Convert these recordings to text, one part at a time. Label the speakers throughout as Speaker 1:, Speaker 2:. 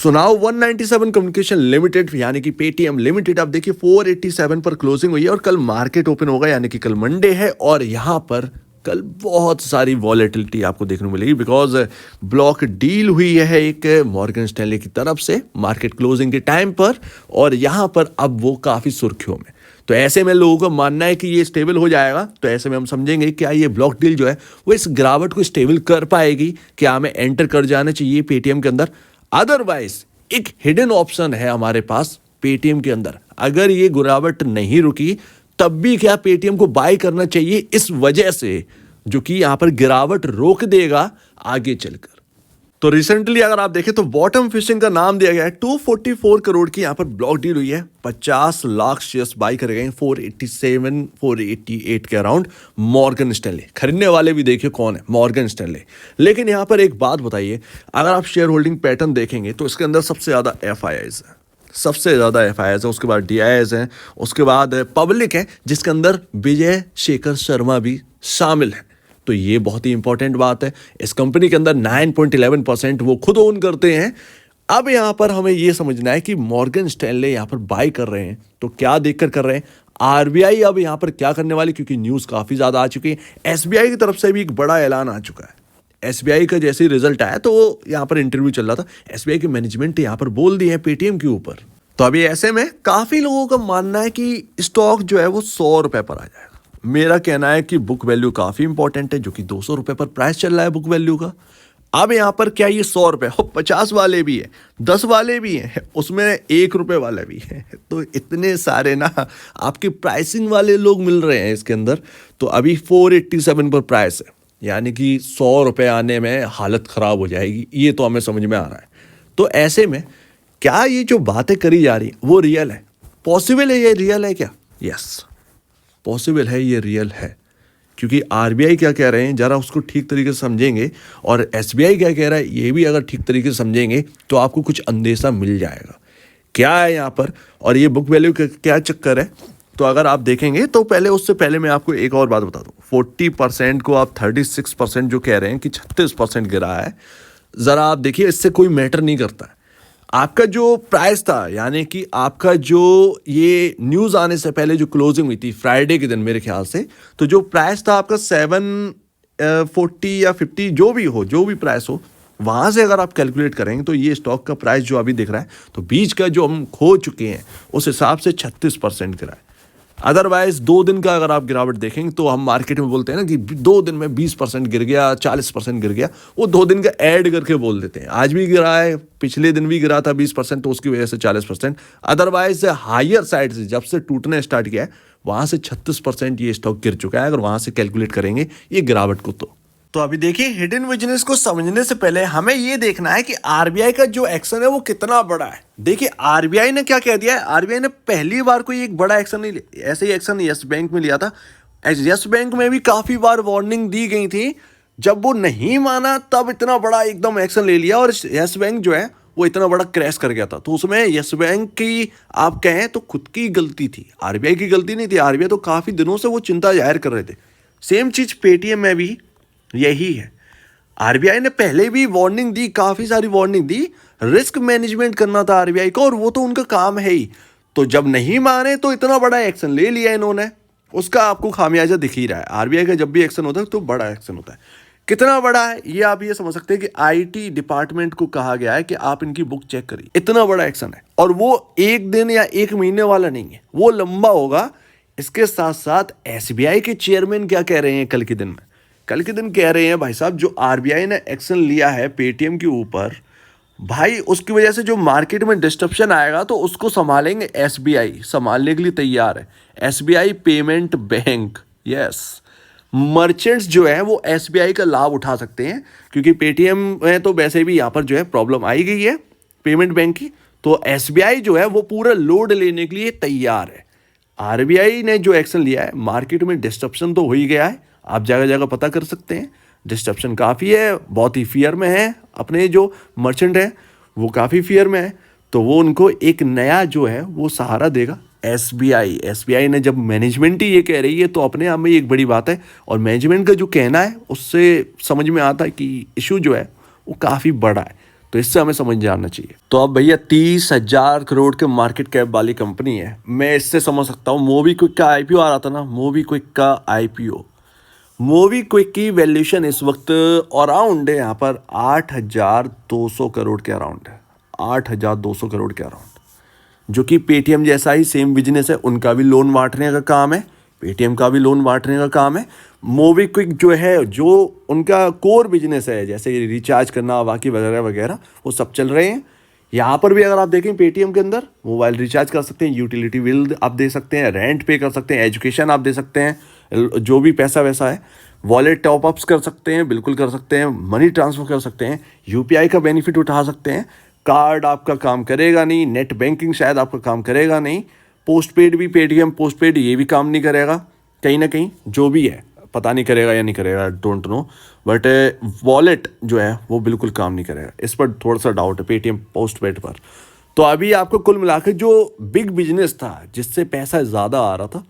Speaker 1: सुनाओ 197 communication limited यानी कि पेटीएम लिमिटेड आप देखिए 487 पर क्लोजिंग हुई है और कल मार्केट ओपन होगा यानी कि कल मंडे है और यहां पर कल बहुत सारी वॉलेटिलिटी आपको देखने को मिलेगी बिकॉज ब्लॉक डील हुई है एक मॉर्गन स्टैनली की तरफ से मार्केट क्लोजिंग के टाइम पर और यहां पर अब वो काफ़ी सुर्खियों में। तो ऐसे में लोगों का मानना है कि ये स्टेबल हो जाएगा। तो ऐसे में हम समझेंगे क्या ये ब्लॉक डील जो है वो इस गिरावट को स्टेबल कर पाएगी, क्या हमें एंटर कर जाना चाहिए पेटीएम के अंदर। अदरवाइज एक हिडन ऑप्शन है हमारे पास पेटीएम के अंदर, अगर ये गिरावट नहीं रुकी तब भी क्या पेटीएम को बाय करना चाहिए इस वजह से जो कि यहां पर गिरावट रोक देगा आगे चलकर। तो रिसेंटली अगर आप देखें तो बॉटम फिशिंग का नाम दिया गया है। 244 करोड़ की यहां पर ब्लॉक डील हुई है, 50 लाख शेयर्स बाय करे गए 487 488 के अराउंड मॉर्गन स्टैनली। खरीदने वाले भी देखिए कौन है, मॉर्गन स्टैनली। लेकिन यहां पर एक बात बताइए, अगर आप शेयर होल्डिंग पैटर्न देखेंगे तो इसके अंदर सबसे ज्यादा एफआईआईज है, सबसे ज़्यादा एफआईआईज है, उसके बाद डीआईआईज हैं, उसके बाद पब्लिक है जिसके अंदर विजय शेखर शर्मा भी शामिल है। तो ये बहुत ही इंपॉर्टेंट बात है। इस कंपनी के अंदर 9.11% वो खुद ओन करते हैं। अब यहाँ पर हमें ये समझना है कि मॉर्गन स्टैनले यहाँ पर बाय कर रहे हैं तो क्या देखकर कर रहे हैं, आरबीआई अब यहाँ पर क्या करने वाली, क्योंकि न्यूज़ काफ़ी ज़्यादा आ चुकी है। एसबीआई की तरफ से भी एक बड़ा ऐलान आ चुका है। एसबीआई का जैसे रिजल्ट आया तो यहाँ पर इंटरव्यू चल रहा था, एसबीआई की मैनेजमेंट यहाँ पर बोल दी है पेटीएम के ऊपर। तो अभी ऐसे में काफ़ी लोगों का मानना है कि स्टॉक जो है वो 100 रुपये पर आ जाएगा। मेरा कहना है कि बुक वैल्यू काफ़ी इंपॉर्टेंट है, जो कि 200 रुपये पर प्राइस चल रहा है बुक वैल्यू का। अब यहाँ पर क्या ये 100 रुपये हो, 50 वाले भी है, 10 वाले भी हैं, उसमें 1 रुपये वाला भी है। तो इतने सारे ना आपके प्राइसिंग वाले लोग मिल रहे हैं इसके अंदर। तो अभी 487 पर प्राइस है, यानी कि 100 रुपये आने में हालत ख़राब हो जाएगी, ये तो हमें समझ में आ रहा है। तो ऐसे में क्या ये जो बातें करी जा रही हैं वो रियल है, पॉसिबल है, ये रियल है क्या? यस पॉसिबल है, ये रियल है। क्योंकि आरबीआई क्या कह रहे हैं जरा उसको ठीक तरीके से समझेंगे और एसबीआई क्या कह रहा है ये भी अगर ठीक तरीके से समझेंगे तो आपको कुछ अंदेशा मिल जाएगा क्या है यहाँ पर। और ये बुक वैल्यू का क्या चक्कर है, तो अगर आप देखेंगे तो पहले उससे पहले मैं आपको एक और बात बता दूँ। 40% को आप 36% जो कह रहे हैं कि 36% गिरा है, ज़रा आप देखिए इससे कोई मैटर नहीं करता है। आपका जो प्राइस था यानी कि आपका जो ये न्यूज़ आने से पहले जो क्लोजिंग हुई थी फ्राइडे के दिन मेरे ख्याल से, तो जो प्राइस था आपका 740 या 50 जो भी प्राइस हो, वहाँ से अगर आप कैलकुलेट करेंगे तो ये स्टॉक का प्राइस जो अभी दिख रहा है तो बीच का जो हम खो चुके हैं उस हिसाब से 36% गिरा है। अदरवाइज 2 दिन का अगर आप गिरावट देखेंगे तो हम मार्केट में बोलते हैं ना कि 2 दिन में 20% गिर गया, 40% गिर गया, वो 2 दिन का ऐड करके बोल देते हैं। आज भी गिरा है, पिछले दिन भी गिरा था 20%, तो उसकी वजह से 40%। अदरवाइज हायर साइड से जब से टूटने स्टार्ट किया है वहाँ से 36% ये स्टॉक गिर चुका है, अगर वहाँ से कैलकुलेट करेंगे ये गिरावट को। तो अभी देखिए हिडन बिजनेस को समझने से पहले हमें ये देखना है कि आरबीआई का जो एक्शन है वो कितना बड़ा है। देखिए आरबीआई ने क्या कह दिया है, आरबीआई ने पहली बार कोई एक बड़ा एक्शन नहीं लिया, ऐसे ही एक्शन यस बैंक में लिया था। यस बैंक में भी काफी बार वार्निंग दी गई थी, जब वो नहीं माना तब इतना बड़ा एकदम एक्शन ले लिया और यस बैंक जो है वो इतना बड़ा क्रैश कर गया था। तो उसमें यस बैंक की आप कहें तो खुद की गलती थी, आरबीआई की गलती नहीं थी। आरबीआई तो काफी दिनों से वो चिंता जाहिर कर रहे थे। सेम चीज पेटीएम में भी यही है। आरबीआई ने पहले भी वार्निंग दी, काफी सारी वार्निंग दी, रिस्क मैनेजमेंट करना था आरबीआई को और वो तो उनका काम है ही। तो जब नहीं माने तो इतना बड़ा एक्शन ले लिया इन्होंने, उसका आपको खामियाजा दिख ही रहा है। आरबीआई का जब भी एक्शन होता है तो बड़ा एक्शन होता है। कितना बड़ा है ये आप ये समझ सकते हैं कि आईटी डिपार्टमेंट को कहा गया है कि आप इनकी बुक चेक करिए, इतना बड़ा एक्शन है। और वो 1 दिन या 1 महीने वाला नहीं है, वो लंबा होगा। इसके साथ साथ एसबीआई के चेयरमैन क्या कह रहे हैं कल के दिन में, कल के दिन कह रहे हैं भाई साहब जो आरबीआई ने एक्शन लिया है पेटीएम के ऊपर, भाई उसकी वजह से जो मार्केट में डिस्टर्बन आएगा तो उसको संभालेंगे एसबीआई, संभालने के लिए तैयार है। SBI payment bank, yes, merchants जो है वो एसबीआई का लाभ उठा सकते हैं, क्योंकि पेटीएम में तो वैसे भी यहाँ पर जो है प्रॉब्लम आई गई है पेमेंट बैंक की। तो एसबीआई जो है वो पूरा लोड लेने के लिए तैयार है। आरबीआई ने जो एक्शन लिया है, मार्केट में डिस्टर्बन तो हो ही गया है, आप जगह जगह पता कर सकते हैं, डिस्टर्बन काफ़ी है, बहुत ही फियर में है। अपने जो मर्चेंट हैं वो काफ़ी फियर में है, तो वो उनको एक नया जो है वो सहारा देगा एसबीआई ने। जब मैनेजमेंट ही ये कह रही है तो अपने आप में एक बड़ी बात है, और मैनेजमेंट का जो कहना है उससे समझ में आता है कि इशू जो है वो काफ़ी बड़ा है। तो इससे हमें समझ जाना चाहिए। तो अब भैया 30,000 करोड़ के मार्केट कैप वाली कंपनी है, मैं इससे समझ सकता हूँ। मोबीक्विक का आईपीओ आ रहा था ना, मोबीक्विक का आईपीओ, मोबीक्विक की वैल्यूएशन इस वक्त अराउंड है यहाँ पर 8,200 करोड़ के अराउंड है, 8,200 करोड़ के अराउंड, जो कि पेटीएम जैसा ही सेम बिजनेस है, उनका भी लोन बांटने का काम है, पेटीएम का भी लोन बांटने का काम है। मोबीक्विक जो है, जो उनका कोर बिजनेस है, जैसे रिचार्ज करना बाकी वगैरह वगैरह, वो सब चल रहे हैं। यहाँ पर भी अगर आप देखें पेटीएम के अंदर मोबाइल रिचार्ज कर सकते हैं, यूटिलिटी बिल आप दे सकते हैं, रेंट पे कर सकते हैं, एजुकेशन आप दे सकते हैं, जो भी पैसा वैसा है, वॉलेट टॉपअप्स कर सकते हैं, बिल्कुल कर सकते हैं, मनी ट्रांसफ़र कर सकते हैं, यूपीआई का बेनिफिट उठा सकते हैं। कार्ड आपका काम करेगा नहीं, नेट बैंकिंग शायद आपका काम करेगा नहीं, पोस्ट पेड भी, पेटीएम पोस्ट पेड ये भी काम नहीं करेगा कहीं ना कहीं, जो भी है पता नहीं करेगा या नहीं करेगा, डोंट नो, बट वॉलेट जो है वो बिल्कुल काम नहीं करेगा। इस पर थोड़ा सा डाउट है पेटीएम पोस्ट पेड पर। तो अभी आपको कुल मिलाकर जो बिग बिजनेस था, जिससे पैसा ज़्यादा आ रहा था,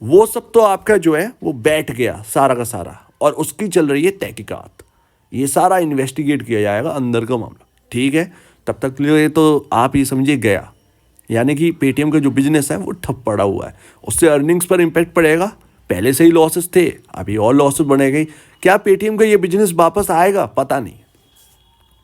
Speaker 1: वो सब तो आपका जो है वो बैठ गया सारा का सारा, और उसकी चल रही है तहकीकात। ये सारा इन्वेस्टिगेट किया जाएगा अंदर का मामला, ठीक है। तब तक के लिए तो आप ये समझिए गया, यानी कि पेटीएम का जो बिजनेस है वो ठप पड़ा हुआ है, उससे अर्निंग्स पर इम्पैक्ट पड़ेगा। पहले से ही लॉसेस थे, अभी और लॉसेस बढ़ेंगे। क्या पेटीएम का ये बिजनेस वापस आएगा? पता नहीं,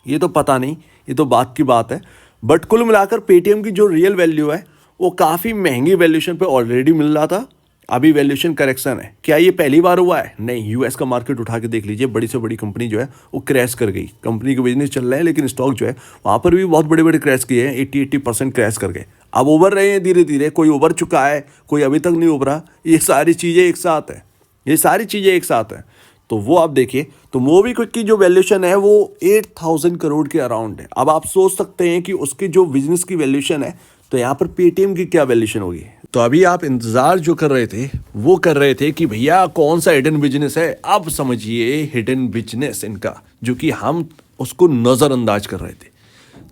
Speaker 1: ये तो पता नहीं, ये तो बात की बात है। बट कुल मिलाकर पेटीएम की जो रियल वैल्यू है वो काफ़ी महंगी वैल्यूएशन पे ऑलरेडी मिल रहा था, अभी वैल्यूएशन करेक्शन है। क्या ये पहली बार हुआ है? नहीं, यूएस का मार्केट उठा के देख लीजिए, बड़ी से बड़ी कंपनी जो है वो क्रैश कर गई। कंपनी का बिजनेस चल रहा है लेकिन स्टॉक जो है वहाँ पर भी बहुत बड़े बड़े क्रैश किए हैं, 80% क्रैश कर गए। अब उभर रहे हैं धीरे धीरे, कोई उभर चुका है, कोई अभी तक नहीं उभरा। ये सारी चीज़ें एक साथ है, ये सारी चीज़ें एक साथ हैं। तो वो आप देखिए, तो मोबीक्विक की जो वैल्यूएशन है वो 8,000 करोड़ के अराउंड है। अब आप सोच सकते हैं कि उसके जो बिजनेस की वैल्यूएशन है, तो यहाँ पर पेटीएम की क्या वैल्यूएशन होगी। तो अभी आप इंतजार जो कर रहे थे वो कर रहे थे कि भैया कौन सा हिडन बिजनेस है। अब समझिए हिडन बिजनेस इनका, जो कि हम उसको नज़रअंदाज कर रहे थे।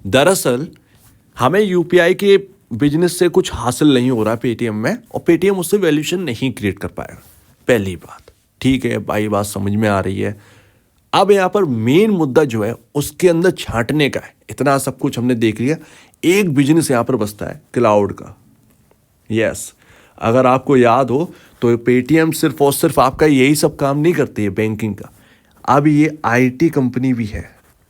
Speaker 1: दरअसल हमें यूपीआई के बिजनेस से कुछ हासिल नहीं हो रहा पेटीएम में, और पेटीएम उससे वैल्यूएशन नहीं क्रिएट कर पाएगा। पहली बात, ठीक है भाई, बात समझ में आ रही है। अब यहाँ पर मेन मुद्दा जो है उसके अंदर छांटने का है। इतना सब कुछ हमने देख लिया, एक बिजनेस यहाँ पर बचता है, क्लाउड का। यस, अगर आपको याद हो तो पेटीएम सिर्फ और सिर्फ आपका यही सब काम नहीं करती है बैंकिंग का, अब ये आईटी कंपनी भी है।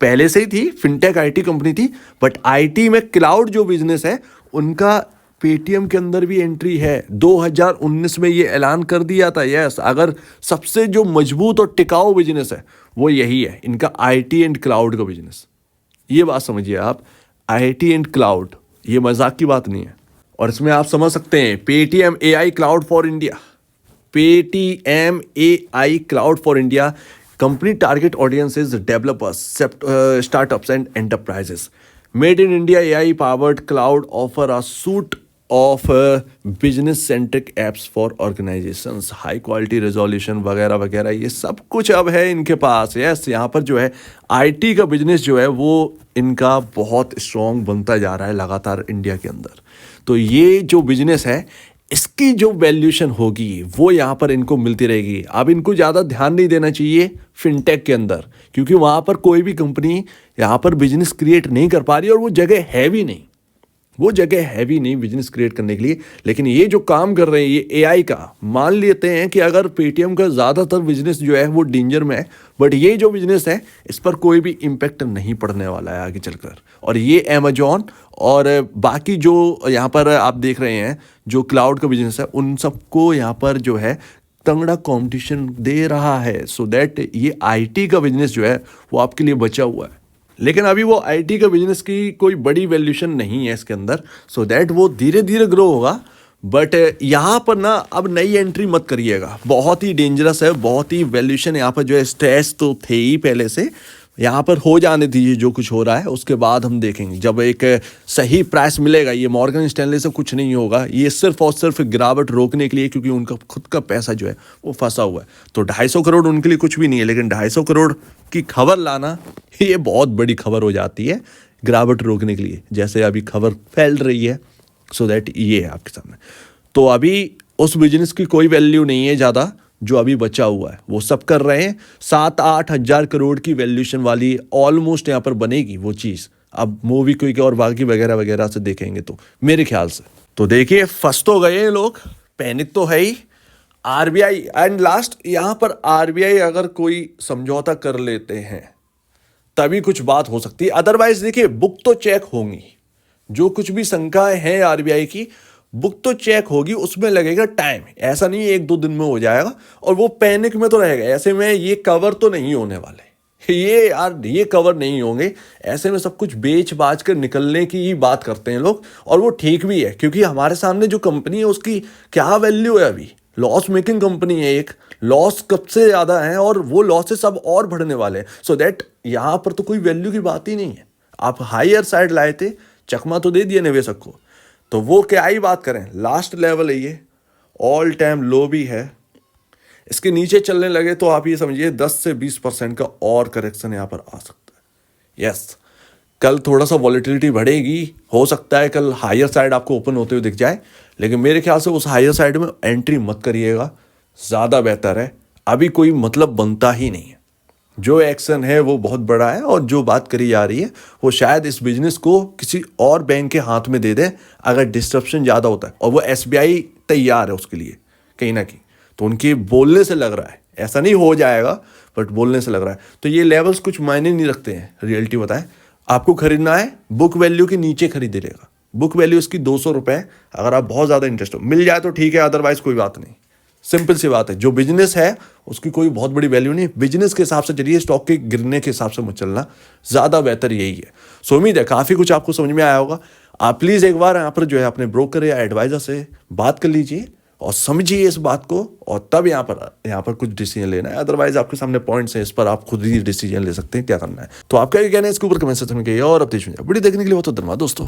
Speaker 1: पहले से ही थी, फिनटेक आईटी कंपनी थी, बट आईटी में क्लाउड जो बिजनेस है उनका पेटीएम के अंदर भी एंट्री है। 2019 में ये ऐलान कर दिया था। यस, अगर सबसे जो मजबूत और टिकाऊ बिजनेस है वो यही है, इनका आईटी एंड क्लाउड का बिजनेस। ये बात समझिए आप, आईटी एंड क्लाउड, ये मजाक की बात नहीं है। और इसमें आप समझ सकते हैं Paytm AI cloud for India, Paytm AI cloud for India company target audiences developers, startups and enterprises. Made in India AI powered cloud offer a suit of business centric apps for organisations, high quality resolution वगैरह वगैरह, ये सब कुछ अब है इनके पास। Yes, यहाँ पर जो है आईटी का बिजनेस जो है वो इनका बहुत स्ट्रॉन्ग बनता जा रहा है लगातार इंडिया के अंदर। तो ये जो बिजनेस है इसकी जो वैल्यूएशन होगी वो यहाँ पर इनको मिलती रहेगी। अब इनको ज़्यादा ध्यान नहीं देना चाहिए फिनटेक के अंदर, क्योंकि वहाँ पर कोई भी कंपनी यहाँ पर बिजनेस क्रिएट नहीं कर पा रही, और वो जगह है भी नहीं, वो जगह है भी नहीं बिजनेस क्रिएट करने के लिए। लेकिन ये जो काम कर रहे हैं ये एआई का, मान लेते हैं कि अगर पेटीएम का ज़्यादातर बिजनेस जो है वो डेंजर में है, बट ये जो बिजनेस है इस पर कोई भी इम्पैक्ट नहीं पड़ने वाला है आगे चलकर। और ये अमेजॉन और बाकी जो यहाँ पर आप देख रहे हैं जो क्लाउड का बिजनेस है, उन सबको यहाँ पर जो है तगड़ा कंपटीशन दे रहा है, सो दैट ये आईटी का बिजनेस जो है वो आपके लिए बचा हुआ है। लेकिन अभी वो आईटी का बिजनेस की कोई बड़ी वैल्यूएशन नहीं है इसके अंदर, सो दैट वो धीरे धीरे ग्रो होगा। बट यहाँ पर ना अब नई एंट्री मत करिएगा, बहुत ही डेंजरस है, बहुत ही वैल्यूएशन यहाँ पर जो है, स्ट्रेस तो थे ही पहले से, यहाँ पर हो जाने दीजिए जो कुछ हो रहा है, उसके बाद हम देखेंगे जब एक सही प्राइस मिलेगा। ये मॉर्गन स्टैनली से कुछ नहीं होगा, ये सिर्फ और सिर्फ गिरावट रोकने के लिए, क्योंकि उनका खुद का पैसा जो है वो फंसा हुआ है। तो 250 करोड़ उनके लिए कुछ भी नहीं है, लेकिन 250 करोड़ की खबर लाना ये बहुत बड़ी खबर हो जाती है गिरावट रोकने के लिए, जैसे अभी खबर फैल रही है। सो दैट ये है आपके सामने। तो अभी उस बिजनेस की कोई वैल्यू नहीं है ज़्यादा, जो अभी बचा हुआ है वो सब कर रहे हैं। 7-8 हज़ार करोड़ की वैल्यूएशन वाली ऑलमोस्ट यहाँ पर बनेगी वो चीज़, अब मूवी कोई और बाकी वगैरह वगैरह से देखेंगे तो मेरे ख्याल से तो देखिए फंस तो गए हैं लोग, पैनिक तो है ही। आरबीआई एंड लास्ट यहाँ पर आरबीआई अगर कोई समझौता कर लेते हैं तभी कुछ बात हो सकती है, अदरवाइज देखिए बुक तो चेक होंगी, जो कुछ भी शंकाएं हैं आरबीआई की बुक तो चेक होगी, उसमें लगेगा टाइम, ऐसा नहीं 1-2 दिन में हो जाएगा और वो पैनिक में तो रहेगा। ऐसे में ये कवर तो नहीं होने वाले, ये यार ये कवर नहीं होंगे, ऐसे में सब कुछ बेच बाच कर निकलने की ही बात करते हैं लोग। और वो ठीक भी है क्योंकि हमारे सामने जो कंपनी है उसकी क्या वैल्यू है, अभी लॉस मेकिंग कंपनी है, एक लॉस कब से ज़्यादा है और वो लॉसेस अब और बढ़ने वाले हैं। सो दैट यहाँ पर तो कोई वैल्यू की बात ही नहीं है। आप हायर साइड लाए थे, चकमा तो दे दिया निवेशक को, तो वो क्या ही बात करें, लास्ट लेवल है ये, ऑल टाइम लो भी है। इसके नीचे चलने लगे तो आप ये समझिए 10 से 20% का और करेक्शन यहाँ पर आ सकता है। यस, कल थोड़ा सा वॉलेटिलिटी बढ़ेगी, हो सकता है कल हायर साइड आपको ओपन होते हुए दिख जाए, लेकिन मेरे ख्याल से उस हायर साइड में एंट्री मत करिएगा, ज़्यादा बेहतर है। अभी कोई मतलब बनता ही नहीं है, जो एक्शन है वो बहुत बड़ा है और जो बात करी जा रही है वो शायद इस बिजनेस को किसी और बैंक के हाथ में दे दे अगर डिस्ट्रप्शन ज़्यादा होता है, और वो एसबीआई तैयार है उसके लिए कहीं ना कहीं। तो उनके बोलने से लग रहा है, ऐसा नहीं हो जाएगा बट बोलने से लग रहा है। तो ये लेवल्स कुछ मायने नहीं रखते हैं, रियलिटी बताएं। आपको खरीदना है बुक वैल्यू के नीचे खरीदिएगा, बुक वैल्यू इसकी 200 रुपये, अगर आप बहुत ज़्यादा इंटरेस्ट हो मिल जाए तो ठीक है, अदरवाइज कोई बात नहीं। सिंपल सी बात है, जो बिजनेस है उसकी कोई बहुत बड़ी वैल्यू नहीं, बिजनेस के हिसाब से चलिए, स्टॉक के गिरने के हिसाब से मत चलना, ज़्यादा बेहतर यही है। सो उम्मीद है काफ़ी कुछ आपको समझ में आया होगा। आप प्लीज़ एक बार यहाँ पर जो है अपने ब्रोकर या एडवाइज़र से बात कर लीजिए और समझिए इस बात को, और तब यहाँ पर कुछ डिसीजन लेना है। अदरवाइज आपके सामने पॉइंट्स हैं, इस पर आप खुद ही डिसीजन ले सकते हैं क्या करना है। तो आपका क्या कहना है इसके ऊपर कमेंट सेक्शन में कहिए, और अब बड़ी देखने के लिए बहुत धन्यवाद दोस्तों।